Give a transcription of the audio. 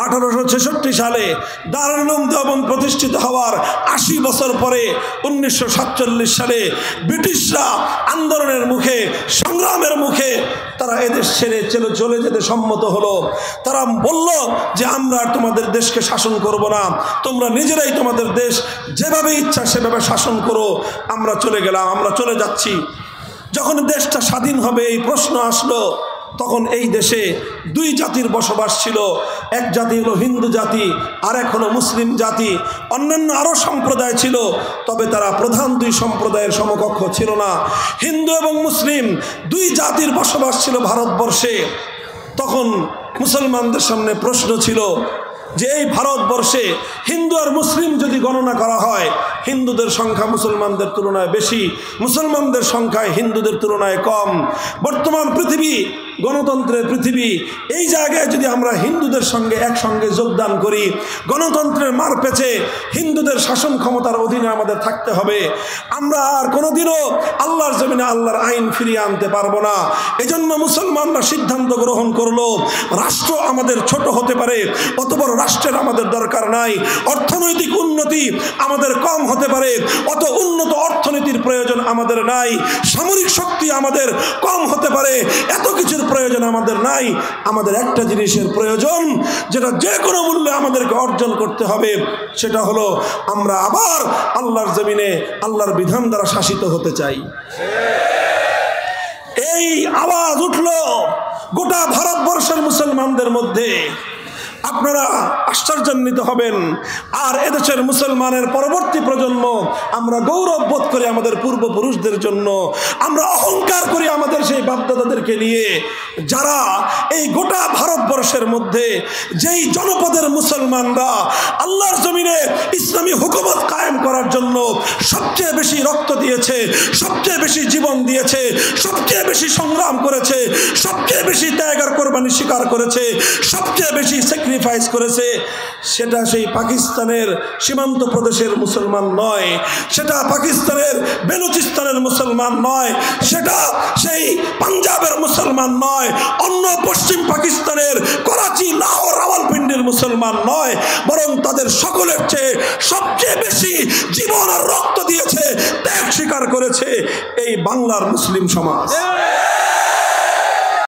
1866 সালে দারুল উলুম দেওবন্দ প্রতিষ্ঠিত হওয়ার 80 বছর পরে 1947 সালে ব্রিটিশরা আন্দোলনের মুখে, সংগ্রামের মুখে তারা এদেশ ছেড়ে চলে যেতে সম্মত হলো। তারা বলল যে আমরা তোমাদের দেশকে শাসন করব না, তোমরা নিজেরাই তোমাদের দেশ যেভাবে ইচ্ছা সেভাবে শাসন করো। আমরা চলে গেলাম, আমরা চলে যাচ্ছি। যখন দেশটা স্বাধীন হবে এই প্রশ্ন আসলো, তখন এই দেশে দুই জাতির বসবাস ছিল। এক জাতি হলো হিন্দু জাতি, আর এক হলো মুসলিম জাতি। অন্যান্য আরও সম্প্রদায় ছিল, তবে তারা প্রধান দুই সম্প্রদায়ের সমকক্ষ ছিল না। হিন্দু এবং মুসলিম দুই জাতির বসবাস ছিল ভারতবর্ষে। তখন মুসলমানদের সামনে প্রশ্ন ছিল যে এই ভারতবর্ষে হিন্দু আর মুসলিম যদি গণনা করা হয়, হিন্দুদের সংখ্যা মুসলমানদের তুলনায় বেশি, মুসলমানদের সংখ্যায় হিন্দুদের তুলনায় কম। বর্তমান পৃথিবী গণতন্ত্রের পৃথিবী, এই জায়গায় যদি আমরা হিন্দুদের সঙ্গে একসঙ্গে যোগদান করি, গণতন্ত্রের মার পেছে হিন্দুদের শাসন ক্ষমতার অধীনে আমাদের থাকতে হবে, আমরা আর কোনোদিনও আল্লাহর জমিনে আল্লাহর আইন ফিরিয়ে আনতে পারবো না। এজন্য মুসলমানরা সিদ্ধান্ত গ্রহণ করলো, রাষ্ট্র আমাদের ছোট হতে পারে, অত বড় রাষ্ট্রের আমাদের দরকার নাই। অর্থনৈতিক উন্নতি আমাদের কম হতে পারে, অত উন্নত অর্থনীতির প্রয়োজন আমাদের নাই। সামরিক শক্তি আমাদের কম হতে পারে, এত কিছুর প্রয়োজন আমাদের নাই। আমাদের একটা জিনিসের প্রয়োজন, যেটা যে কোনো মূল্যে আমাদেরকে অর্জন করতে হবে, সেটা হলো আমরা আবার আল্লাহর জমিনে আল্লাহর বিধান দ্বারা শাসিত হতে চাই। এই আওয়াজ উঠল গোটা ভারতবর্ষের মুসলমানদের মধ্যে। আপনারা আশ্চর্যান্বিত হবেন। আর এদেশের মুসলমানের পরবর্তী প্রজন্ম আমরা গৌরব বোধ করি আমাদের পূর্বপুরুষদের জন্য, আমরা অহংকার করি আমাদের সেই বাপদাদাদেরকে নিয়ে, যারা এই গোটা ভারতবর্ষের মধ্যে যেই জনপদের মুসলমানরা আল্লাহর জমিনে ইসলামী হুকুমত কায়েম করার জন্য সবচেয়ে বেশি রক্ত দিয়েছে, সবচেয়ে বেশি জীবন দিয়েছে, সবচেয়ে বেশি সংগ্রাম করেছে, সবচেয়ে বেশি ত্যাগ আর কোরবানি স্বীকার করেছে, সবচেয়ে বেশি স্যাক্রিফাইস করেছে, সেটা সেই পাকিস্তানের সীমান্ত প্রদেশের মুসলমান নয়, সেটা পাকিস্তানের বেলুচিস্তানের মুসলমান নয়, সেটা সেই পাঞ্জাবের মুসলমান নয়, অন্য পশ্চিম পাকিস্তানের করাচি, লাহোর, রাওয়ালপিন্ডির মুসলমান নয়, বরং তাদের সকলের চেয়ে সবচেয়ে বেশি জীবন আর রক্ত দিয়েছে, ত্যাগ স্বীকার করেছে এই বাংলার মুসলিম সমাজ।